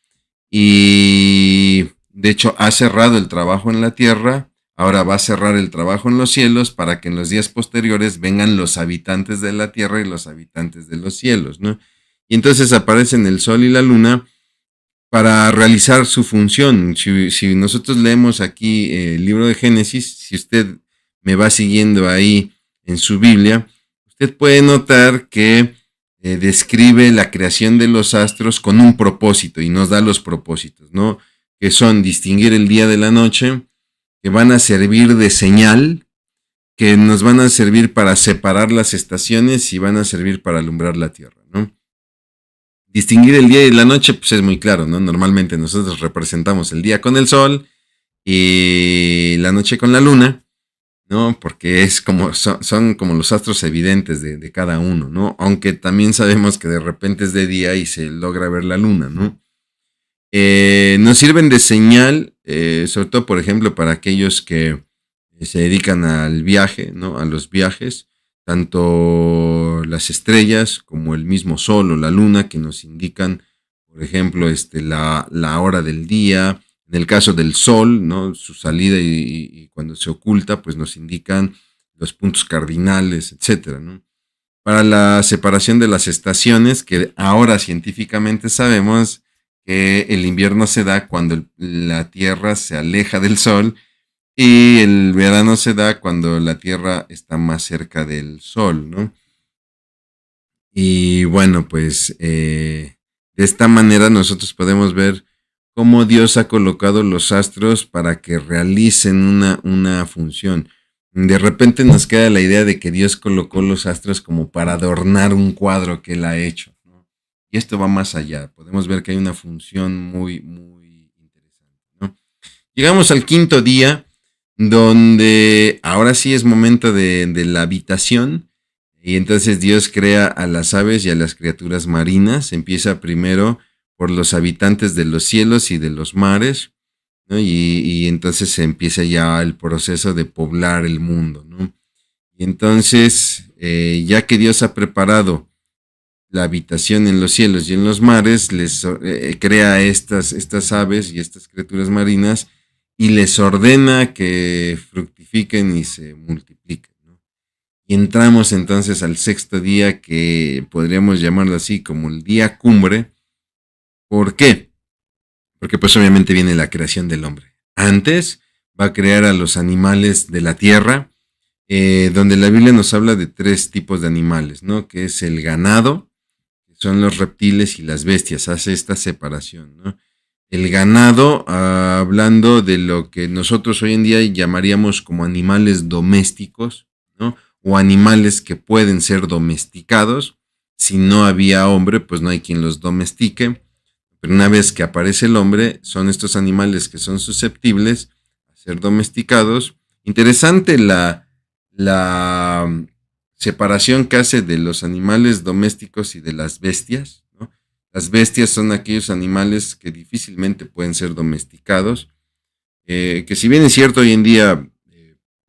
y de hecho ha cerrado el trabajo en la tierra, ahora va a cerrar el trabajo en los cielos para que en los días posteriores vengan los habitantes de la tierra y los habitantes de los cielos, ¿no? Y entonces aparecen el sol y la luna para realizar su función. Si nosotros leemos aquí el libro de Génesis, si usted me va siguiendo ahí en su Biblia, usted puede notar que describe la creación de los astros con un propósito y nos da los propósitos, ¿no? Que son distinguir el día de la noche, que van a servir de señal, que nos van a servir para separar las estaciones y van a servir para alumbrar la tierra, ¿no? Distinguir el día y la noche, pues es muy claro, ¿no? Normalmente nosotros representamos el día con el sol y la noche con la luna, ¿no? Porque es como, son como los astros evidentes de cada uno, ¿no? Aunque también sabemos que de repente es de día y se logra ver la luna, ¿no? Nos sirven de señal, sobre todo, por ejemplo, para aquellos que se dedican al viaje, ¿no? A los viajes, tanto las estrellas como el mismo sol o la luna que nos indican, por ejemplo, la hora del día. En el caso del sol, ¿no? Su salida y cuando se oculta, pues nos indican los puntos cardinales, etcétera, ¿no? para la separación de las estaciones, que ahora científicamente sabemos que el invierno se da cuando la Tierra se aleja del Sol y el verano se da cuando la Tierra está más cerca del Sol, ¿no? Y bueno, pues de esta manera nosotros podemos ver cómo Dios ha colocado los astros para que realicen una función. De repente nos queda la idea de que Dios colocó los astros como para adornar un cuadro que Él ha hecho, ¿no? Y esto va más allá. Podemos ver que hay una función muy, muy interesante, ¿no? Llegamos al quinto día, donde ahora sí es momento de la habitación. Y entonces Dios crea a las aves y a las criaturas marinas. Empieza primero por los habitantes de los cielos y de los mares, ¿no? Y entonces se empieza ya el proceso de poblar el mundo, ¿no? Y entonces, ya que Dios ha preparado la habitación en los cielos y en los mares, les crea estas aves y estas criaturas marinas y les ordena que fructifiquen y se multipliquen, ¿no? Y entramos entonces al sexto día, que podríamos llamarlo así como el día cumbre. ¿Por qué? Porque pues obviamente viene la creación del hombre. Antes va a crear a los animales de la tierra, donde la Biblia nos habla de tres tipos de animales, ¿no? Que es el ganado, que son los reptiles, y las bestias. Hace esta separación, ¿no? El ganado, hablando de lo que nosotros hoy en día llamaríamos como animales domésticos, ¿no? O animales que pueden ser domesticados. Si no había hombre, pues no hay quien los domestique. Pero una vez que aparece el hombre, son estos animales que son susceptibles a ser domesticados. Interesante la separación que hace de los animales domésticos y de las bestias, ¿no? Las bestias son aquellos animales que difícilmente pueden ser domesticados, que si bien es cierto hoy en día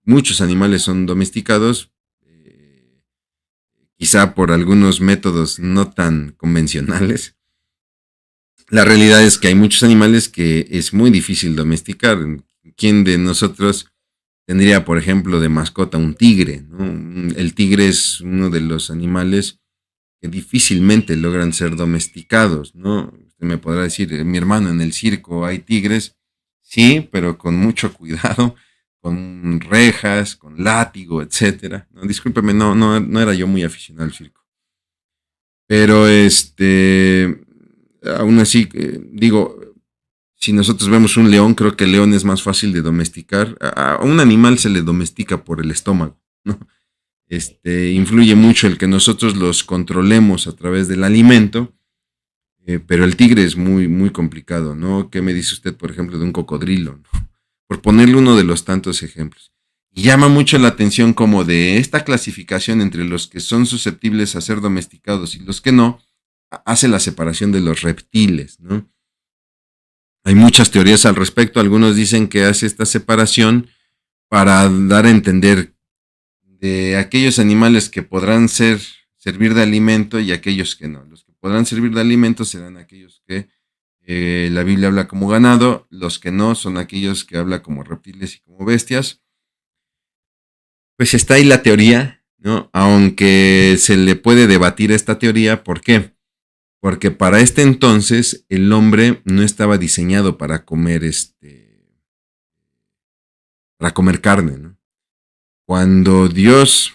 muchos animales son domesticados, quizá por algunos métodos no tan convencionales. La realidad es que hay muchos animales que es muy difícil domesticar. ¿Quién de nosotros tendría, por ejemplo, de mascota un tigre, ¿no? El tigre es uno de los animales que difícilmente logran ser domesticados, ¿no? Usted me podrá decir, mi hermano, en el circo hay tigres. Sí, pero con mucho cuidado, con rejas, con látigo, etcétera. No, discúlpeme, no era yo muy aficionado al circo. Pero aún así, digo, si nosotros vemos un león, creo que el león es más fácil de domesticar. A un animal se le domestica por el estómago, ¿no? Influye mucho el que nosotros los controlemos a través del alimento, pero el tigre es muy, muy complicado, ¿no? ¿Qué me dice usted, por ejemplo, de un cocodrilo, ¿no? Por ponerle uno de los tantos ejemplos. Y llama mucho la atención como de esta clasificación entre los que son susceptibles a ser domesticados y los que no, hace la separación de los reptiles, ¿no? Hay muchas teorías al respecto. Algunos dicen que hace esta separación para dar a entender de aquellos animales que podrán servir de alimento y aquellos que no. Los que podrán servir de alimento serán aquellos que la Biblia habla como ganado, los que no son aquellos que habla como reptiles y como bestias. Pues está ahí la teoría, ¿no? Aunque se le puede debatir esta teoría. ¿Por qué? Porque para este entonces el hombre no estaba diseñado para comer para comer carne, ¿no? Cuando Dios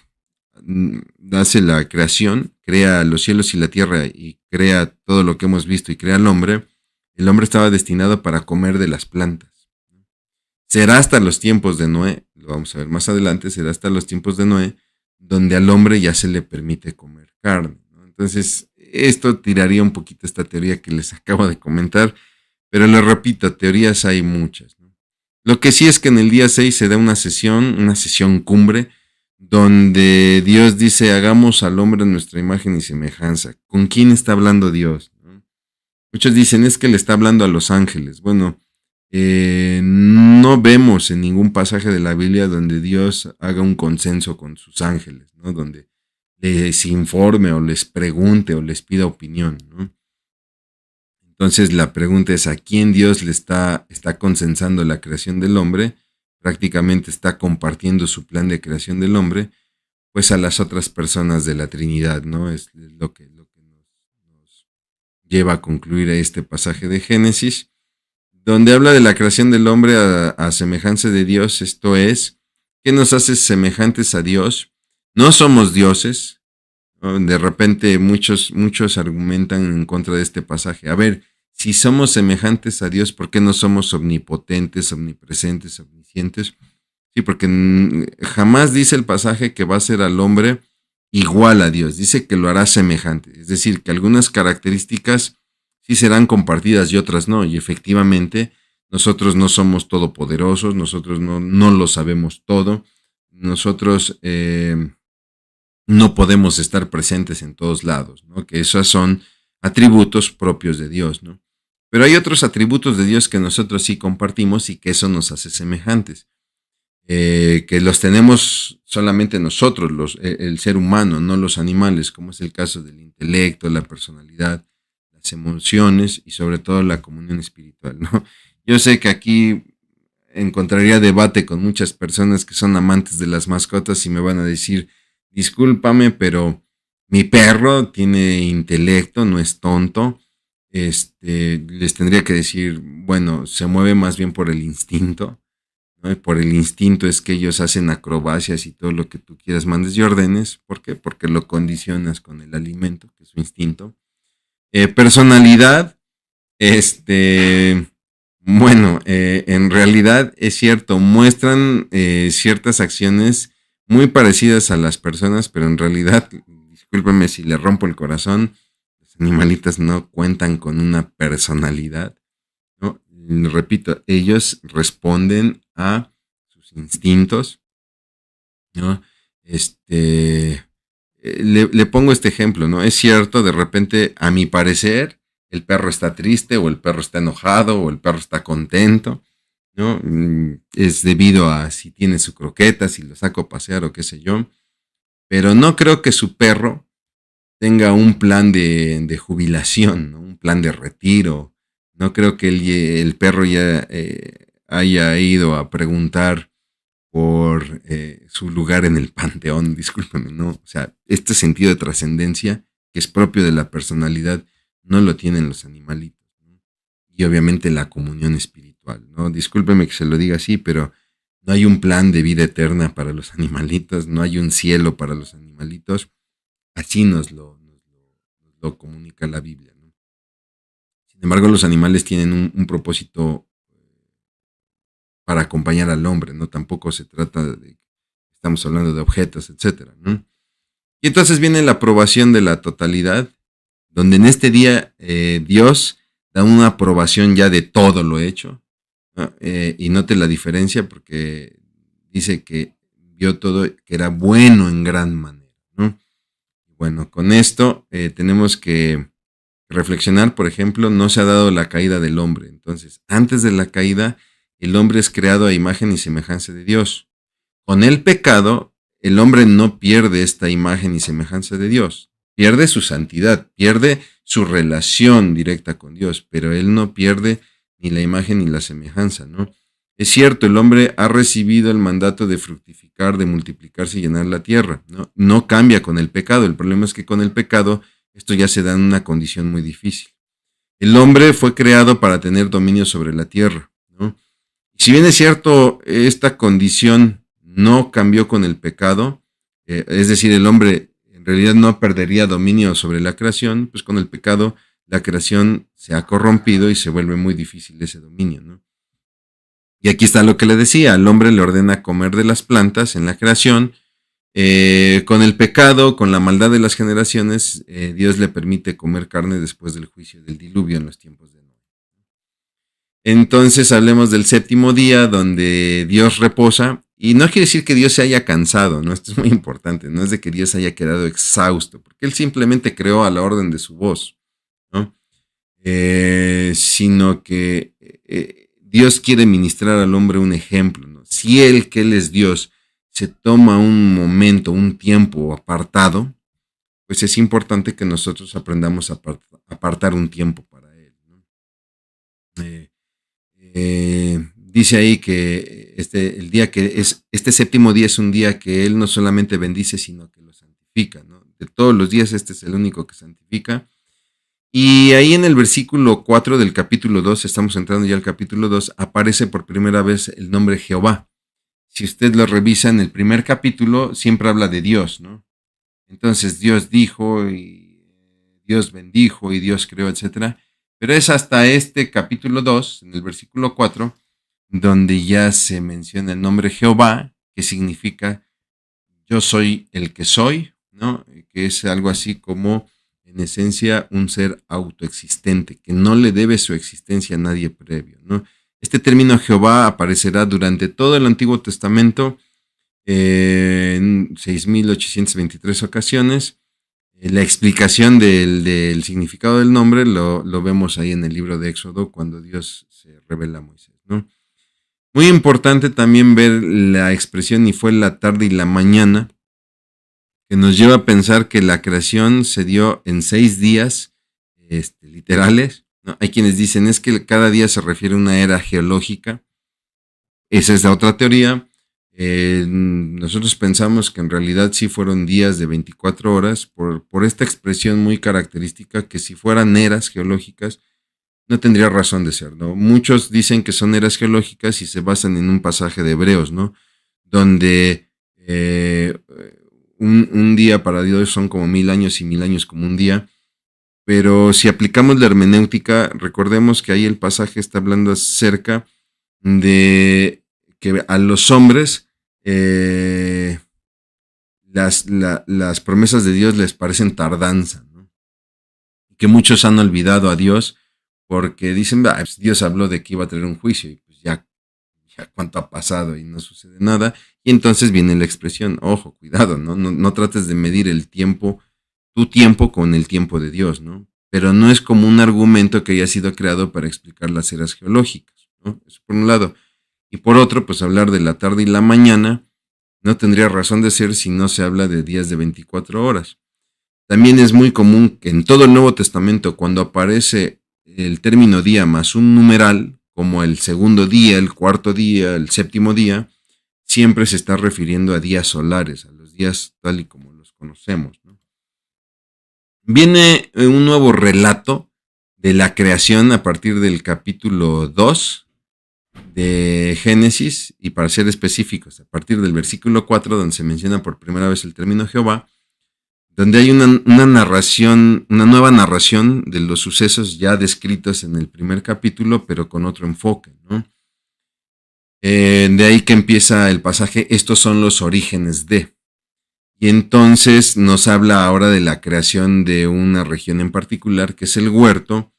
hace la creación, crea los cielos y la tierra y crea todo lo que hemos visto y crea al hombre, el hombre estaba destinado para comer de las plantas. Será hasta los tiempos de Noé, lo vamos a ver más adelante, será hasta los tiempos de Noé, donde al hombre ya se le permite comer carne, ¿no? Entonces, esto tiraría un poquito esta teoría que les acabo de comentar, pero les repito, teorías hay muchas, ¿no? Lo que sí es que en el día 6 se da una sesión cumbre, donde Dios dice, hagamos al hombre en nuestra imagen y semejanza. ¿Con quién está hablando Dios, ¿no? Muchos dicen, es que le está hablando a los ángeles. Bueno, no vemos en ningún pasaje de la Biblia donde Dios haga un consenso con sus ángeles, ¿no? Donde les informe o les pregunte o les pida opinión, ¿no? Entonces la pregunta es, ¿a quién Dios le está consensando la creación del hombre? Prácticamente está compartiendo su plan de creación del hombre. pues a las otras personas de la Trinidad, ¿no? Es lo que nos lleva a concluir este pasaje de Génesis, donde habla de la creación del hombre a semejanza de Dios, esto es, que nos hace semejantes a Dios. No somos dioses, ¿no? De repente muchos argumentan en contra de este pasaje. A ver, si somos semejantes a Dios, ¿por qué no somos omnipotentes, omnipresentes, omniscientes? Sí, porque jamás dice el pasaje que va a ser al hombre igual a Dios, dice que lo hará semejante, es decir, que algunas características sí serán compartidas y otras no, y efectivamente nosotros no somos todopoderosos, nosotros no lo sabemos todo, nosotros no podemos estar presentes en todos lados, ¿no? Que esos son atributos propios de Dios, ¿no? Pero hay otros atributos de Dios que nosotros sí compartimos y que eso nos hace semejantes. Que los tenemos solamente nosotros, el ser humano, no los animales, como es el caso del intelecto, la personalidad, las emociones y sobre todo la comunión espiritual, ¿no? Yo sé que aquí encontraría debate con muchas personas que son amantes de las mascotas y me van a decir, discúlpame, pero mi perro tiene intelecto, no es tonto. Les tendría que decir, bueno, se mueve más bien por el instinto, ¿no? Y por el instinto es que ellos hacen acrobacias y todo lo que tú quieras, mandes y ordenes. ¿Por qué? Porque lo condicionas con el alimento, que es su instinto. Personalidad, bueno, en realidad es cierto, muestran ciertas acciones muy parecidas a las personas, pero en realidad, discúlpeme si le rompo el corazón, los animalitos no cuentan con una personalidad, ¿no? Repito, ellos responden a sus instintos, ¿no? Le pongo este ejemplo, ¿no? Es cierto, de repente, a mi parecer, el perro está triste, o el perro está enojado, o el perro está contento, ¿no? Es debido a si tiene su croqueta, si lo saco a pasear o qué sé yo. Pero no creo que su perro tenga un plan de jubilación, ¿no? Un plan de retiro. No creo que el perro ya haya ido a preguntar por su lugar en el panteón, discúlpeme, ¿no? O sea, este sentido de trascendencia que es propio de la personalidad no lo tienen los animalitos, ¿no? Y obviamente la comunión espiritual, ¿no? Discúlpeme que se lo diga así, pero no hay un plan de vida eterna para los animalitos, no hay un cielo para los animalitos, así nos lo comunica la Biblia, ¿no? Sin embargo, los animales tienen un propósito para acompañar al hombre, ¿no? Tampoco se trata de, estamos hablando de objetos, etcétera, ¿no? Y entonces viene la aprobación de la totalidad, donde en este día Dios da una aprobación ya de todo lo hecho, ¿no? Y note la diferencia porque dice que vio todo que era bueno en gran manera, ¿no? Bueno, con esto tenemos que reflexionar, por ejemplo, no se ha dado la caída del hombre. Entonces, antes de la caída, el hombre es creado a imagen y semejanza de Dios. Con el pecado, el hombre no pierde esta imagen y semejanza de Dios. Pierde su santidad, pierde su relación directa con Dios, pero él no pierde ni la imagen ni la semejanza, ¿no? Es cierto, el hombre ha recibido el mandato de fructificar, de multiplicarse y llenar la tierra, ¿no? No cambia con el pecado. El problema es que con el pecado esto ya se da en una condición muy difícil. El hombre fue creado para tener dominio sobre la tierra, ¿no? Y si bien es cierto, esta condición no cambió con el pecado, es decir, el hombre en realidad no perdería dominio sobre la creación, pues con el pecado la creación se ha corrompido y se vuelve muy difícil ese dominio, ¿no? Y aquí está lo que le decía, al hombre le ordena comer de las plantas en la creación. Con el pecado, con la maldad de las generaciones, Dios le permite comer carne después del juicio del diluvio en los tiempos de Noé. Entonces hablemos del séptimo día donde Dios reposa. Y no quiere decir que Dios se haya cansado, ¿no? Esto es muy importante, no es de que Dios haya quedado exhausto, porque Él simplemente creó a la orden de su voz, ¿no? Sino que Dios quiere ministrar al hombre un ejemplo, ¿no? Si Él, que Él es Dios, se toma un momento, un tiempo apartado, pues es importante que nosotros aprendamos a apartar un tiempo para Él, ¿no? dice ahí que este séptimo día es un día que Él no solamente bendice, sino que lo santifica, ¿no? De todos los días, este es el único que santifica. Y ahí en el versículo 4 del capítulo 2, estamos entrando ya al capítulo 2, aparece por primera vez el nombre Jehová. Si usted lo revisa en el primer capítulo, siempre habla de Dios, ¿no? Entonces Dios dijo y Dios bendijo y Dios creó, etcétera. Pero es hasta este capítulo 2, en el versículo 4, donde ya se menciona el nombre Jehová, que significa yo soy el que soy, ¿no? Que es algo así como, en esencia, un ser autoexistente, que no le debe su existencia a nadie previo, ¿no? Este término Jehová aparecerá durante todo el Antiguo Testamento en 6.823 ocasiones. La explicación del significado del nombre lo vemos ahí en el libro de Éxodo, cuando Dios se revela a Moisés, ¿no? Muy importante también ver la expresión y fue la tarde y la mañana, que nos lleva a pensar que la creación se dio en 6 días literales, ¿no? Hay quienes dicen es que cada día se refiere a una era geológica. Esa es la otra teoría. Nosotros pensamos que en realidad sí fueron días de 24 horas por esta expresión muy característica, que si fueran eras geológicas no tendría razón de ser, ¿no? Muchos dicen que son eras geológicas y se basan en un pasaje de Hebreos, ¿no? Donde un día para Dios son como 1000 años y 1000 años como un día. Pero si aplicamos la hermenéutica, recordemos que ahí el pasaje está hablando acerca de que a los hombres las promesas de Dios les parecen tardanza, ¿no? Y que muchos han olvidado a Dios porque dicen, pues Dios habló de que iba a traer un juicio y pues ya cuánto ha pasado y no sucede nada. Y entonces viene la expresión, ojo, cuidado, ¿no? No trates de medir el tiempo, tu tiempo con el tiempo de Dios, ¿no? Pero no es como un argumento que haya sido creado para explicar las eras geológicas, ¿no? Eso por un lado. Y por otro, pues hablar de la tarde y la mañana no tendría razón de ser si no se habla de días de 24 horas. También es muy común que en todo el Nuevo Testamento, cuando aparece el término día más un numeral, como el segundo día, el cuarto día, el séptimo día, siempre se está refiriendo a días solares, a los días tal y como los conocemos, ¿no? Viene un nuevo relato de la creación a partir del capítulo 2 de Génesis, y para ser específicos, a partir del versículo 4, donde se menciona por primera vez el término Jehová, donde hay una narración, una nueva narración de los sucesos ya descritos en el primer capítulo, pero con otro enfoque, ¿no? De ahí que empieza el pasaje, estos son los orígenes de. Y entonces nos habla ahora de la creación de una región en particular, que es el huerto,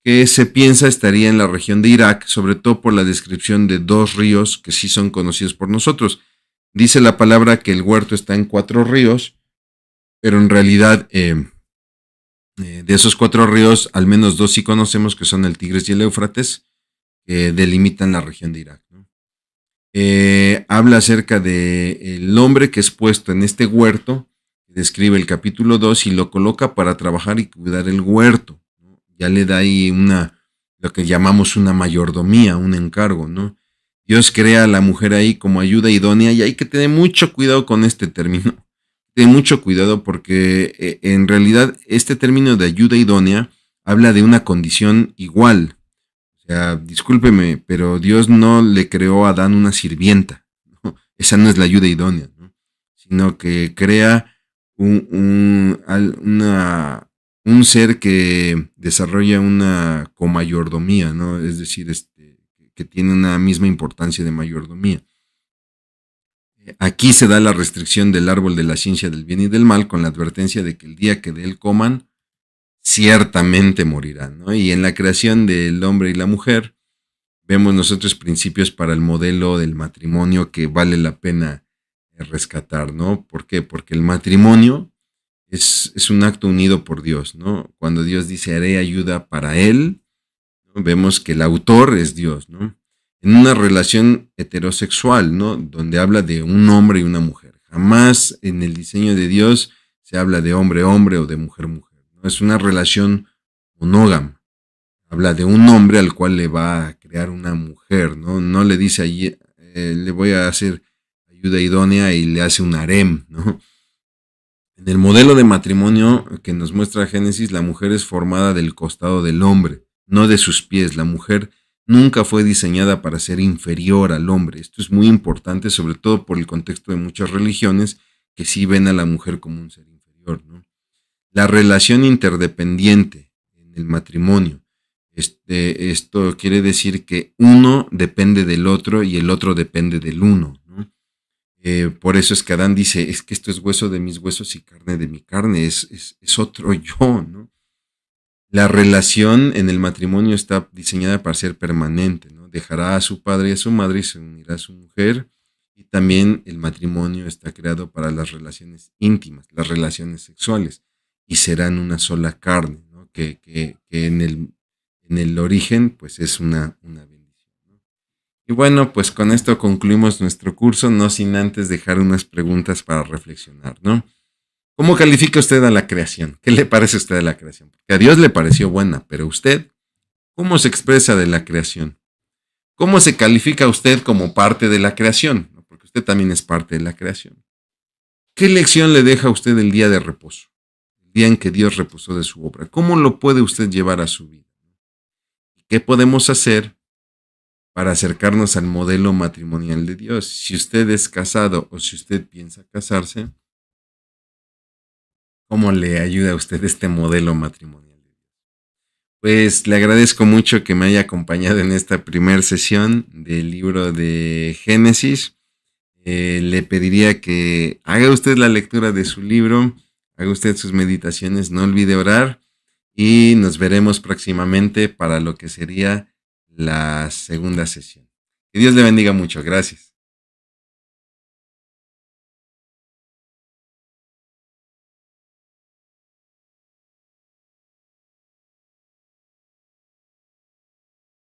que se piensa estaría en la región de Irak, sobre todo por la descripción de 2 ríos que sí son conocidos por nosotros. Dice la palabra que el huerto está en 4 ríos, pero en realidad de esos 4 ríos, al menos 2 sí conocemos, que son el Tigris y el Éufrates, que delimitan la región de Irak, ¿no? Habla acerca del hombre que es puesto en este huerto, describe el capítulo 2 y lo coloca para trabajar y cuidar el huerto, ¿no? Ya le da ahí lo que llamamos una mayordomía, un encargo, ¿no? Dios crea a la mujer ahí como ayuda idónea y hay que tener mucho cuidado con este término. Ten mucho cuidado porque en realidad este término de ayuda idónea habla de una condición igual. O sea, discúlpeme, pero Dios no le creó a Adán una sirvienta, ¿no? Esa no es la ayuda idónea, ¿no? Sino que crea un ser que desarrolla una comayordomía, ¿no? Es decir, que tiene una misma importancia de mayordomía. Aquí se da la restricción del árbol de la ciencia del bien y del mal con la advertencia de que el día que de él coman, ciertamente morirán, ¿no? Y en la creación del hombre y la mujer vemos nosotros principios para el modelo del matrimonio que vale la pena rescatar, ¿no? ¿Por qué? Porque el matrimonio es un acto unido por Dios, ¿no? Cuando Dios dice haré ayuda para él, ¿no? Vemos que el autor es Dios, ¿no? En una relación heterosexual, ¿no? Donde habla de un hombre y una mujer. Jamás en el diseño de Dios se habla de hombre-hombre o de mujer-mujer, ¿no? Es una relación monógama. Habla de un hombre al cual le va a crear una mujer, ¿no? No le dice allí, le voy a hacer ayuda idónea y le hace un harem, ¿no? En el modelo de matrimonio que nos muestra Génesis, la mujer es formada del costado del hombre, no de sus pies. La mujer nunca fue diseñada para ser inferior al hombre. Esto es muy importante, sobre todo por el contexto de muchas religiones que sí ven a la mujer como un ser inferior, ¿no? La relación interdependiente en el matrimonio. Esto quiere decir que uno depende del otro y el otro depende del uno, ¿no? Por eso es que Adán dice, es que esto es hueso de mis huesos y carne de mi carne, es otro yo, ¿no? La relación en el matrimonio está diseñada para ser permanente, ¿no? Dejará a su padre y a su madre y se unirá a su mujer. Y también el matrimonio está creado para las relaciones íntimas, las relaciones sexuales, y serán una sola carne, ¿no? Que en el origen, pues es una bendición, ¿no? Y bueno, pues con esto concluimos nuestro curso, no sin antes dejar unas preguntas para reflexionar, ¿no? ¿Cómo califica usted a la creación? ¿Qué le parece a usted de la creación? Porque a Dios le pareció buena, pero usted, ¿cómo se expresa de la creación? ¿Cómo se califica usted como parte de la creación? Porque usted también es parte de la creación. ¿Qué lección le deja a usted el día de reposo? El día en que Dios reposó de su obra. ¿Cómo lo puede usted llevar a su vida? ¿Qué podemos hacer para acercarnos al modelo matrimonial de Dios? Si usted es casado o si usted piensa casarse, ¿cómo le ayuda a usted este modelo matrimonial? Pues le agradezco mucho que me haya acompañado en esta primera sesión del libro de Génesis. Le pediría que haga usted la lectura de su libro, haga usted sus meditaciones, no olvide orar y nos veremos próximamente para lo que sería la segunda sesión. Que Dios le bendiga mucho. Gracias.